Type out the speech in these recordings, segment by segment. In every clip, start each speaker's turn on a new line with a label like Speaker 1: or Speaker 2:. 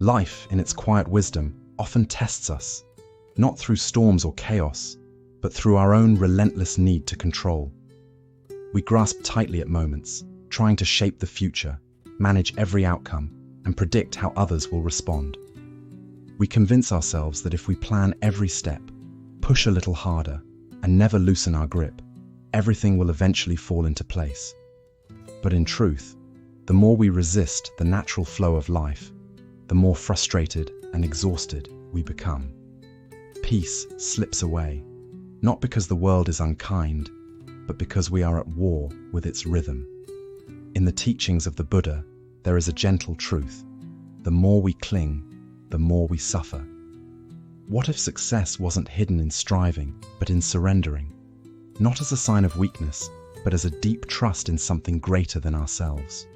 Speaker 1: Life, in its quiet wisdom, often tests us, not through storms or chaos, but through our own relentless need to control. We grasp tightly at moments, trying to shape the future, manage every outcome, and predict how others will respond. We convince ourselves that if we plan every step, push a little harder, and never loosen our grip, everything will eventually fall into place. But in truth, the more we resist the natural flow of life, the more frustrated and exhausted we become. Peace slips away, not because the world is unkind, but because we are at war with its rhythm. In the teachings of the Buddha, there is a gentle truth. The more we cling, the more we suffer. What if success wasn't hidden in striving, but in surrendering? Not as a sign of weakness, but as a deep trust in something greater than ourselves.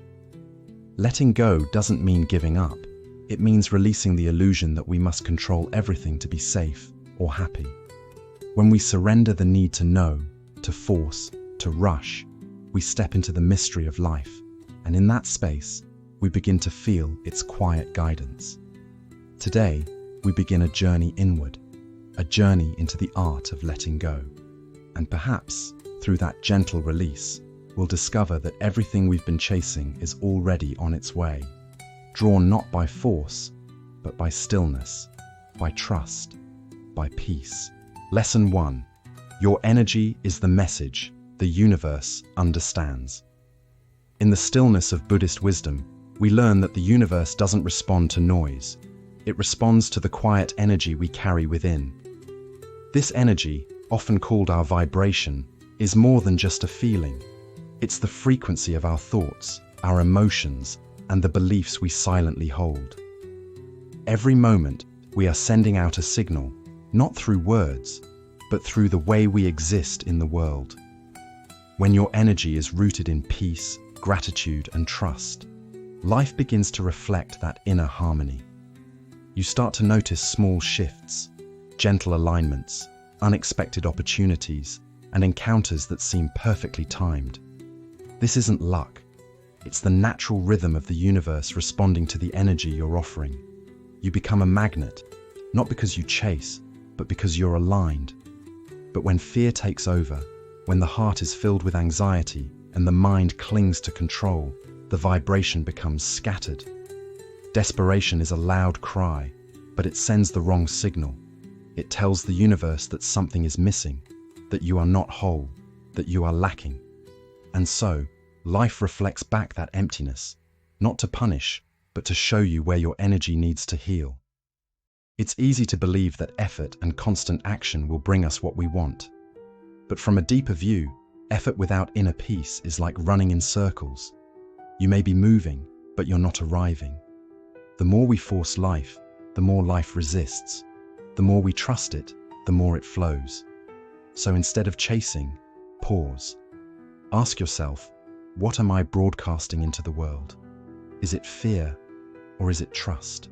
Speaker 1: Letting go doesn't mean giving up. It means releasing the illusion that we must control everything to be safe or happy. When we surrender the need to know, to force, to rush, we step into the mystery of life, and in that space, we begin to feel its quiet guidance. Today, we begin a journey inward, a journey into the art of letting go. And perhaps, through that gentle release, we'll discover that everything we've been chasing is already on its way, drawn not by force, but by stillness, by trust, by peace. Lesson 1. Your energy is the message the universe understands. In the stillness of Buddhist wisdom, we learn that the universe doesn't respond to noise. It responds to the quiet energy we carry within. This energy, often called our vibration, is more than just a feeling. It's the frequency of our thoughts, our emotions, and the beliefs we silently hold. Every moment, we are sending out a signal, not through words, but through the way we exist in the world. When your energy is rooted in peace, gratitude, and trust, life begins to reflect that inner harmony. You start to notice small shifts, gentle alignments, unexpected opportunities, and encounters that seem perfectly timed. This isn't luck. It's the natural rhythm of the universe responding to the energy you're offering. You become a magnet, not because you chase, but because you're aligned. But when fear takes over, when the heart is filled with anxiety and the mind clings to control, the vibration becomes scattered. Desperation is a loud cry, but it sends the wrong signal. It tells the universe that something is missing, that you are not whole, that you are lacking. And so, life reflects back that emptiness, not to punish, but to show you where your energy needs to heal. It's easy to believe that effort and constant action will bring us what we want. But from a deeper view, effort without inner peace is like running in circles. You may be moving, but you're not arriving. The more we force life, the more life resists. The more we trust it, the more it flows. So instead of chasing, pause. Ask yourself, what am I broadcasting into the world? Is it fear, or is it trust?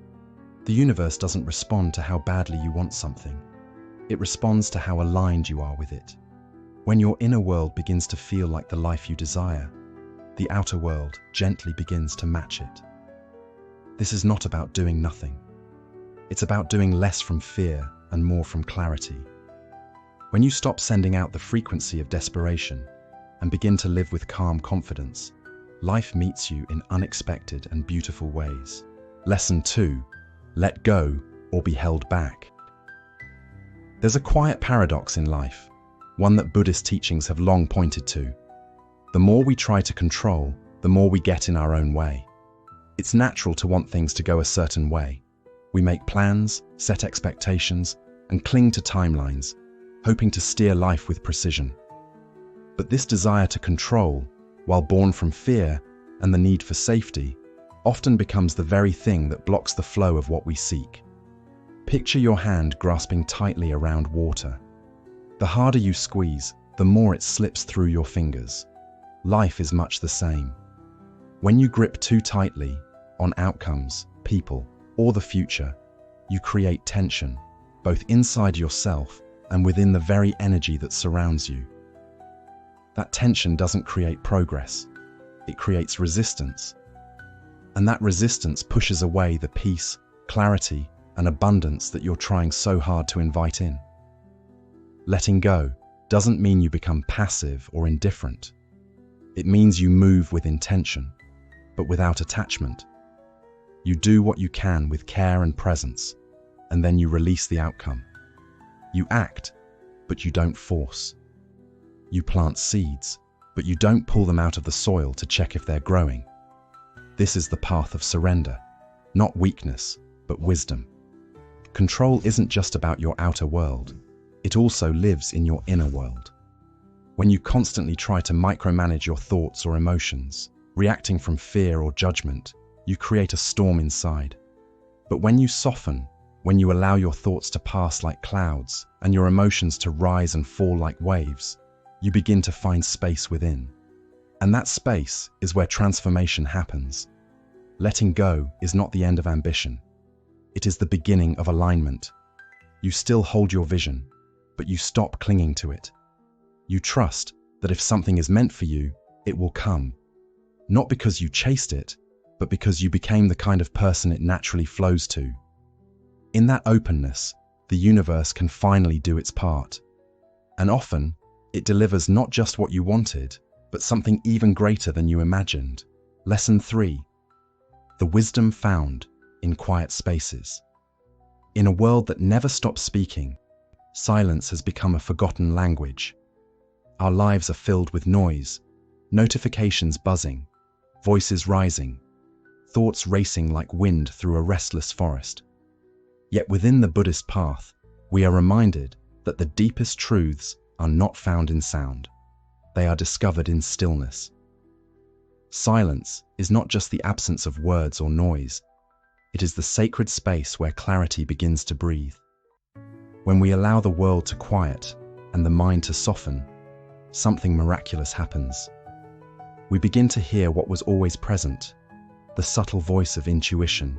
Speaker 1: The universe doesn't respond to how badly you want something. It responds to how aligned you are with it. When your inner world begins to feel like the life you desire, the outer world gently begins to match it. This is not about doing nothing. It's about doing less from fear and more from clarity. When you stop sending out the frequency of desperation and begin to live with calm confidence, life meets you in unexpected and beautiful ways. Lesson 2. Let go or be held back. There's a quiet paradox in life, one that Buddhist teachings have long pointed to. The more we try to control, the more we get in our own way. It's natural to want things to go a certain way. We make plans, set expectations, and cling to timelines, hoping to steer life with precision. But this desire to control, while born from fear and the need for safety, often becomes the very thing that blocks the flow of what we seek. Picture your hand grasping tightly around water. The harder you squeeze, the more it slips through your fingers. Life is much the same. When you grip too tightly on outcomes, people, or the future, you create tension, both inside yourself and within the very energy that surrounds you. That tension doesn't create progress. It creates resistance. And that resistance pushes away the peace, clarity, and abundance that you're trying so hard to invite in. Letting go doesn't mean you become passive or indifferent. It means you move with intention, but without attachment. You do what you can with care and presence, and then you release the outcome. You act, but you don't force. You plant seeds, but you don't pull them out of the soil to check if they're growing. This is the path of surrender, not weakness, but wisdom. Control isn't just about your outer world. It also lives in your inner world. When you constantly try to micromanage your thoughts or emotions, reacting from fear or judgment, you create a storm inside. But when you soften, when you allow your thoughts to pass like clouds and your emotions to rise and fall like waves, you begin to find space within. And that space is where transformation happens. Letting go is not the end of ambition. It is the beginning of alignment. You still hold your vision, but you stop clinging to it. You trust that if something is meant for you, it will come. Not because you chased it, but because you became the kind of person it naturally flows to. In that openness, the universe can finally do its part. And often, it delivers not just what you wanted, but something even greater than you imagined. Lesson 3. The wisdom found in quiet spaces. In a world that never stops speaking, silence has become a forgotten language. Our lives are filled with noise, notifications buzzing, voices rising, thoughts racing like wind through a restless forest. Yet within the Buddhist path, we are reminded that the deepest truths are not found in sound. They are discovered in stillness. Silence is not just the absence of words or noise. It is the sacred space where clarity begins to breathe. When we allow the world to quiet and the mind to soften, something miraculous happens. We begin to hear what was always present, the subtle voice of intuition,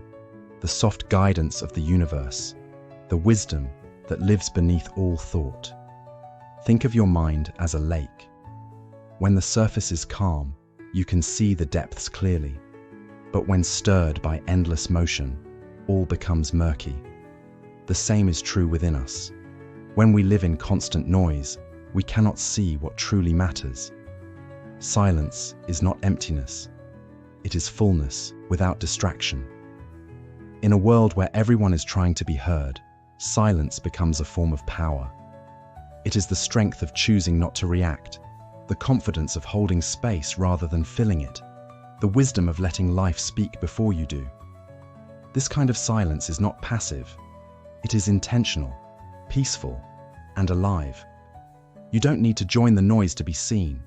Speaker 1: the soft guidance of the universe, the wisdom that lives beneath all thought. Think of your mind as a lake. When the surface is calm, you can see the depths clearly. But when stirred by endless motion, all becomes murky. The same is true within us. When we live in constant noise, we cannot see what truly matters. Silence is not emptiness. It is fullness without distraction. In a world where everyone is trying to be heard, silence becomes a form of power. It is the strength of choosing not to react, the confidence of holding space rather than filling it, the wisdom of letting life speak before you do. This kind of silence is not passive. It is intentional, peaceful, and alive. You don't need to join the noise to be seen.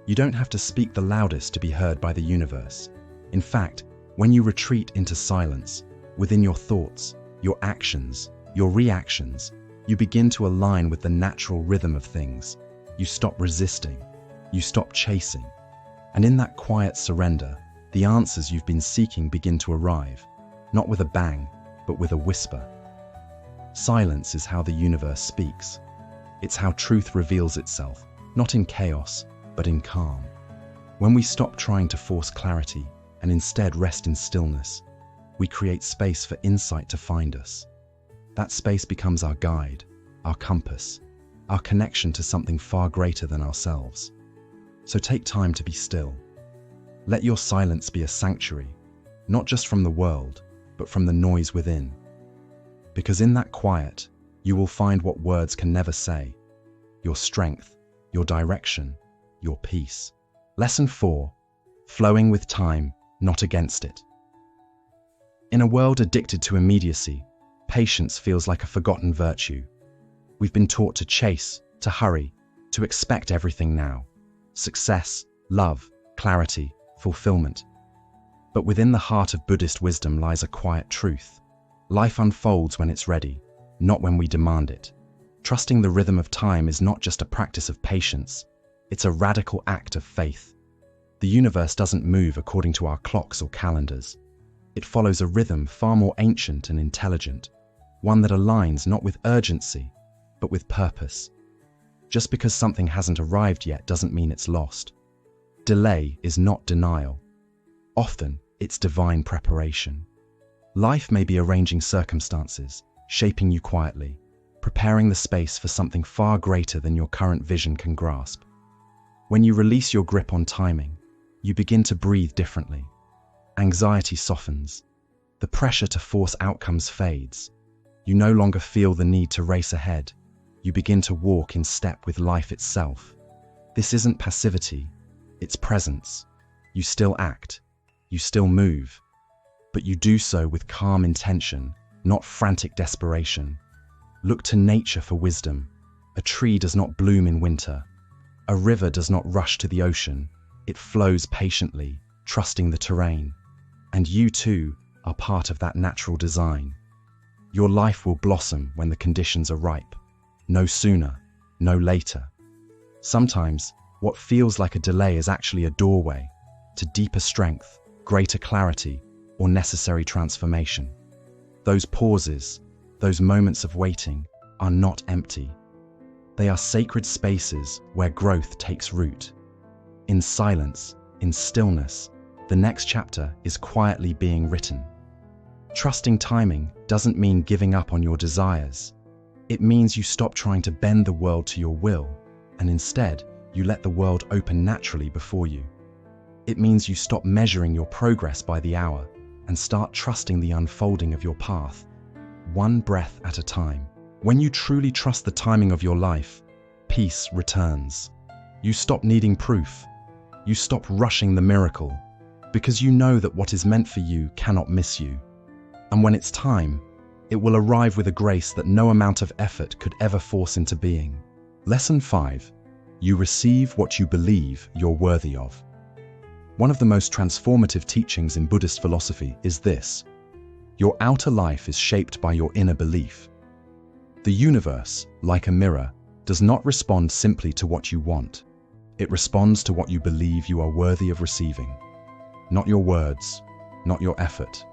Speaker 1: You don't have to speak the loudest to be heard by the universe. In fact, when you retreat into silence, within your thoughts, your actions, your reactions, you begin to align with the natural rhythm of things. You stop resisting. You stop chasing. And in that quiet surrender, the answers you've been seeking begin to arrive, not with a bang, but with a whisper. Silence is how the universe speaks. It's how truth reveals itself, not in chaos, but in calm. When we stop trying to force clarity and instead rest in stillness, we create space for insight to find us. That space becomes our guide, our compass, our connection to something far greater than ourselves. So take time to be still. Let your silence be a sanctuary, not just from the world, but from the noise within. Because in that quiet, you will find what words can never say: your strength, your direction, your peace. Lesson 4. Flowing with time, not against it. In a world addicted to immediacy, patience feels like a forgotten virtue. We've been taught to chase, to hurry, to expect everything now. Success, love, clarity, fulfillment. But within the heart of Buddhist wisdom lies a quiet truth. Life unfolds when it's ready, not when we demand it. Trusting the rhythm of time is not just a practice of patience, it's a radical act of faith. The universe doesn't move according to our clocks or calendars. It follows a rhythm far more ancient and intelligent, one that aligns not with urgency, but with purpose. Just because something hasn't arrived yet doesn't mean it's lost. Delay is not denial. Often, it's divine preparation. Life may be arranging circumstances, shaping you quietly, preparing the space for something far greater than your current vision can grasp. When you release your grip on timing, you begin to breathe differently. Anxiety softens. The pressure to force outcomes fades. You no longer feel the need to race ahead. You begin to walk in step with life itself. This isn't passivity, it's presence. You still act, you still move, but you do so with calm intention, not frantic desperation. Look to nature for wisdom. A tree does not bloom in winter. A river does not rush to the ocean. It flows patiently, trusting the terrain. And you too are part of that natural design. Your life will blossom when the conditions are ripe. No sooner, no later. Sometimes, what feels like a delay is actually a doorway to deeper strength, greater clarity, or necessary transformation. Those pauses, those moments of waiting, are not empty. They are sacred spaces where growth takes root. In silence, in stillness, the next chapter is quietly being written. Trusting timing doesn't mean giving up on your desires. It means you stop trying to bend the world to your will, and instead, you let the world open naturally before you. It means you stop measuring your progress by the hour and start trusting the unfolding of your path, one breath at a time. When you truly trust the timing of your life, peace returns. You stop needing proof. You stop rushing the miracle, because you know that what is meant for you cannot miss you. And when it's time, it will arrive with a grace that no amount of effort could ever force into being. Lesson 5. You receive what you believe you're worthy of. One of the most transformative teachings in Buddhist philosophy is this: your outer life is shaped by your inner belief. The universe, like a mirror, does not respond simply to what you want. It responds to what you believe you are worthy of receiving. Not your words, not your effort,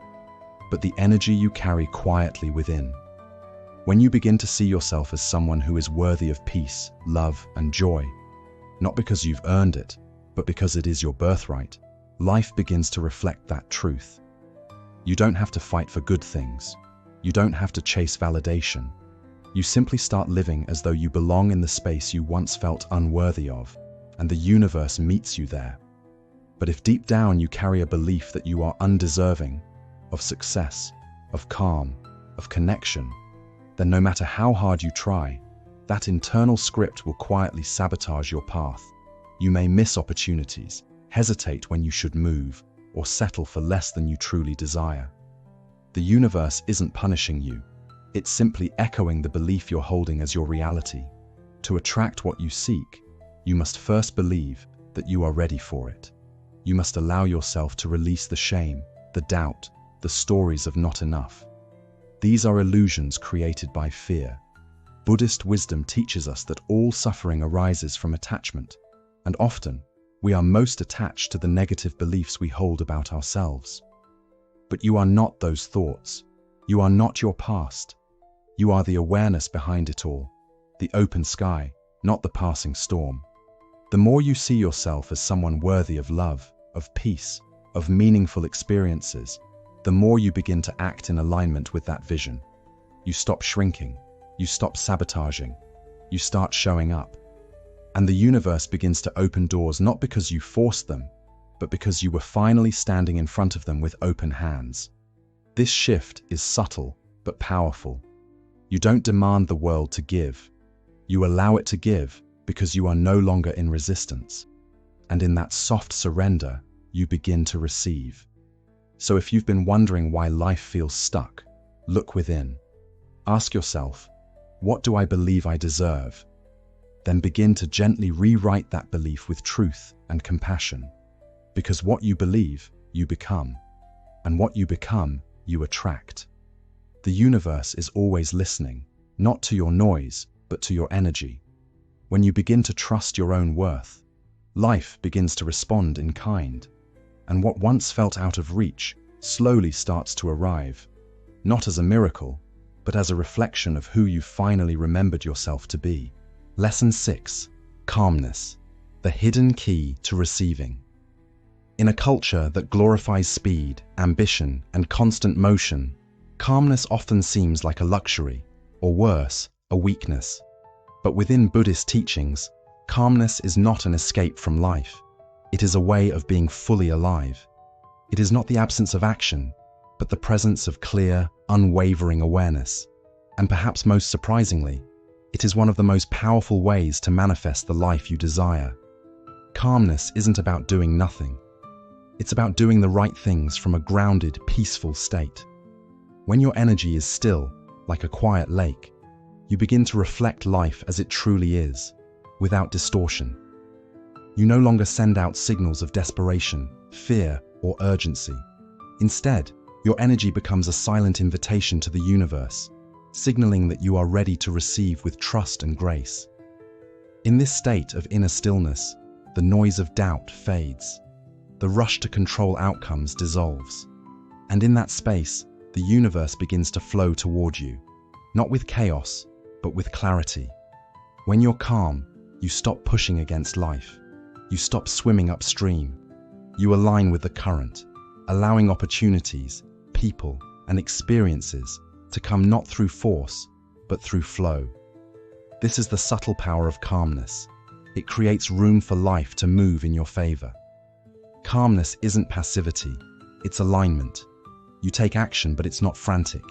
Speaker 1: but the energy you carry quietly within. When you begin to see yourself as someone who is worthy of peace, love, and joy, not because you've earned it, but because it is your birthright, life begins to reflect that truth. You don't have to fight for good things. You don't have to chase validation. You simply start living as though you belong in the space you once felt unworthy of, and the universe meets you there. But if deep down you carry a belief that you are undeserving of success, of calm, of connection, then no matter how hard you try, that internal script will quietly sabotage your path. You may miss opportunities, hesitate when you should move, or settle for less than you truly desire. The universe isn't punishing you. It's simply echoing the belief you're holding as your reality. To attract what you seek, you must first believe that you are ready for it. You must allow yourself to release the shame, the doubt, the stories of not enough. These are illusions created by fear. Buddhist wisdom teaches us that all suffering arises from attachment, and often, we are most attached to the negative beliefs we hold about ourselves. But you are not those thoughts. You are not your past. You are the awareness behind it all, the open sky, not the passing storm. The more you see yourself as someone worthy of love, of peace, of meaningful experiences, the more you begin to act in alignment with that vision. You stop shrinking. You stop sabotaging. You start showing up. And the universe begins to open doors not because you forced them, but because you were finally standing in front of them with open hands. This shift is subtle but powerful. You don't demand the world to give. You allow it to give because you are no longer in resistance. And in that soft surrender, you begin to receive. So if you've been wondering why life feels stuck, look within. Ask yourself, what do I believe I deserve? Then begin to gently rewrite that belief with truth and compassion. Because what you believe, you become. And what you become, you attract. The universe is always listening, not to your noise, but to your energy. When you begin to trust your own worth, life begins to respond in kind. And what once felt out of reach slowly starts to arrive, not as a miracle, but as a reflection of who you finally remembered yourself to be. Lesson 6. Calmness, the hidden key to receiving. In a culture that glorifies speed, ambition, and constant motion, calmness often seems like a luxury, or worse, a weakness. But within Buddhist teachings, calmness is not an escape from life. It is a way of being fully alive. It is not the absence of action, but the presence of clear, unwavering awareness. And perhaps most surprisingly, it is one of the most powerful ways to manifest the life you desire. Calmness isn't about doing nothing. It's about doing the right things from a grounded, peaceful state. When your energy is still, like a quiet lake, you begin to reflect life as it truly is, without distortion. You no longer send out signals of desperation, fear, or urgency. Instead, your energy becomes a silent invitation to the universe, signaling that you are ready to receive with trust and grace. In this state of inner stillness, the noise of doubt fades. The rush to control outcomes dissolves. And in that space, the universe begins to flow toward you, not with chaos, but with clarity. When you're calm, you stop pushing against life. You stop swimming upstream. You align with the current, allowing opportunities, people, and experiences to come not through force, but through flow. This is the subtle power of calmness. It creates room for life to move in your favor. Calmness isn't passivity, it's alignment. You take action, but it's not frantic.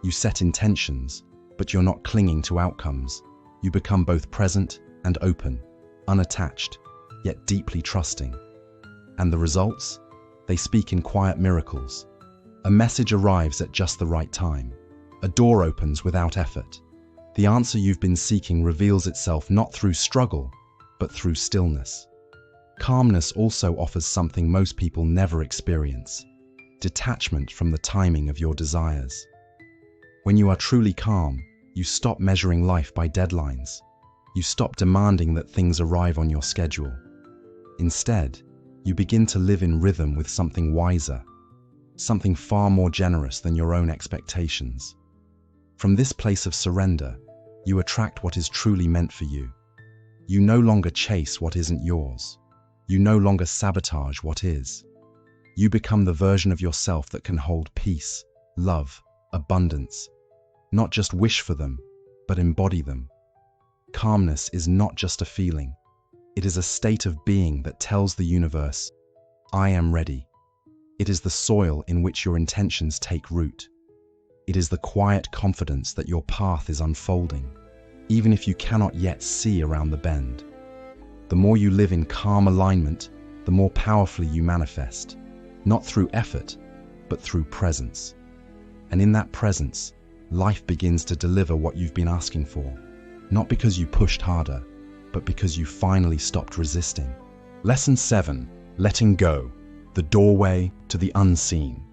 Speaker 1: You set intentions, but you're not clinging to outcomes. You become both present and open, unattached, yet deeply trusting. And the results? They speak in quiet miracles. A message arrives at just the right time. A door opens without effort. The answer you've been seeking reveals itself not through struggle, but through stillness. Calmness also offers something most people never experience: detachment from the timing of your desires. When you are truly calm, you stop measuring life by deadlines. You stop demanding that things arrive on your schedule. Instead, you begin to live in rhythm with something wiser, something far more generous than your own expectations. From this place of surrender, you attract what is truly meant for you. You no longer chase what isn't yours. You no longer sabotage what is. You become the version of yourself that can hold peace, love, abundance. Not just wish for them, but embody them. Calmness is not just a feeling. It is a state of being that tells the universe, I am ready. It is the soil in which your intentions take root. It is the quiet confidence that your path is unfolding, even if you cannot yet see around the bend. The more you live in calm alignment, the more powerfully you manifest, not through effort, but through presence. And in that presence, life begins to deliver what you've been asking for, not because you pushed harder, but because you finally stopped resisting. Lesson 7: Letting Go, the doorway to the unseen.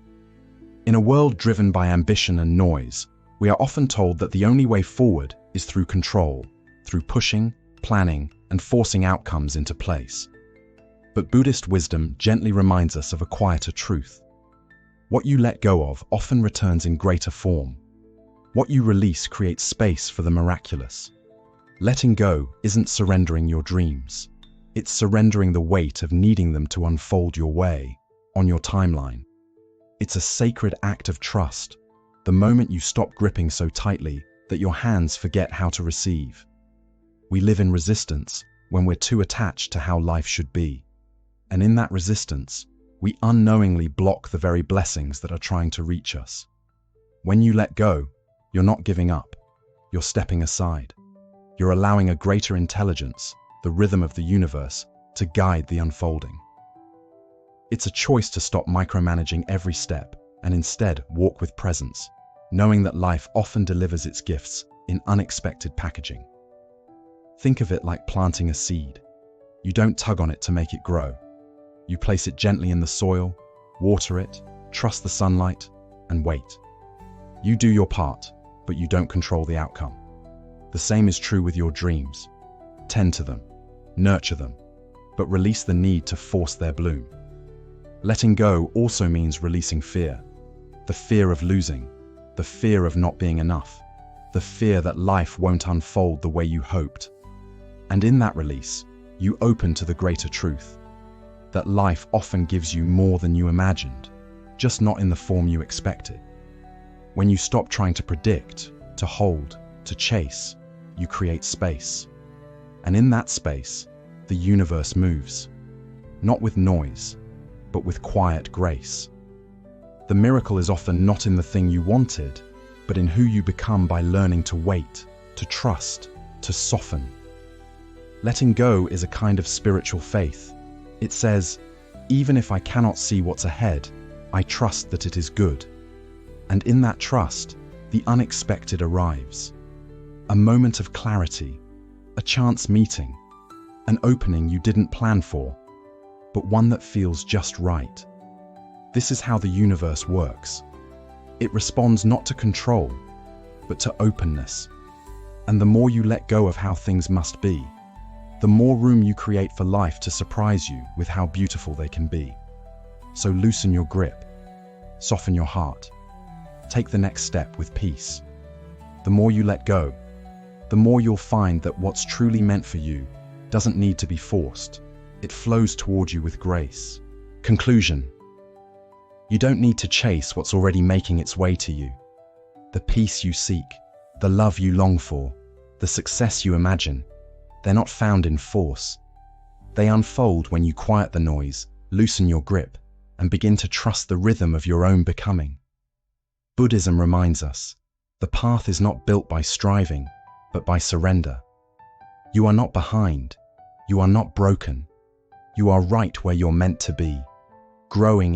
Speaker 1: In a world driven by ambition and noise, we are often told that the only way forward is through control, through pushing, planning, and forcing outcomes into place. But Buddhist wisdom gently reminds us of a quieter truth. What you let go of often returns in greater form. What you release creates space for the miraculous. Letting go isn't surrendering your dreams. It's surrendering the weight of needing them to unfold your way, on your timeline. It's a sacred act of trust, the moment you stop gripping so tightly that your hands forget how to receive. We live in resistance when we're too attached to how life should be. And in that resistance, we unknowingly block the very blessings that are trying to reach us. When you let go, you're not giving up. You're stepping aside. You're allowing a greater intelligence, the rhythm of the universe, to guide the unfolding. It's a choice to stop micromanaging every step and instead walk with presence, knowing that life often delivers its gifts in unexpected packaging. Think of it like planting a seed. You don't tug on it to make it grow. You place it gently in the soil, water it, trust the sunlight, and wait. You do your part, but you don't control the outcome. The same is true with your dreams. Tend to them, nurture them, but release the need to force their bloom. Letting go also means releasing fear. The fear of losing, the fear of not being enough, the fear that life won't unfold the way you hoped. And in that release, you open to the greater truth. that life often gives you more than you imagined, just not in the form you expected. When you stop trying to predict, to hold, to chase, you create space. And in that space, the universe moves. Not with noise, but with quiet grace. The miracle is often not in the thing you wanted, but in who you become by learning to wait, to trust, to soften. Letting go is a kind of spiritual faith. It says, even if I cannot see what's ahead, I trust that it is good. And in that trust, the unexpected arrives. A moment of clarity, a chance meeting, an opening you didn't plan for, but one that feels just right. This is how the universe works. It responds not to control, but to openness. And the more you let go of how things must be, the more room you create for life to surprise you with how beautiful they can be. So loosen your grip, soften your heart, take the next step with peace. The more you let go, the more you'll find that what's truly meant for you doesn't need to be forced. It flows toward you with grace. Conclusion. You don't need to chase what's already making its way to you. The peace you seek, the love you long for, the success you imagine, they're not found in force. They unfold when you quiet the noise, loosen your grip, and begin to trust the rhythm of your own becoming. Buddhism reminds us, the path is not built by striving, but by surrender. You are not behind. You are not broken. You are right where you're meant to be, growing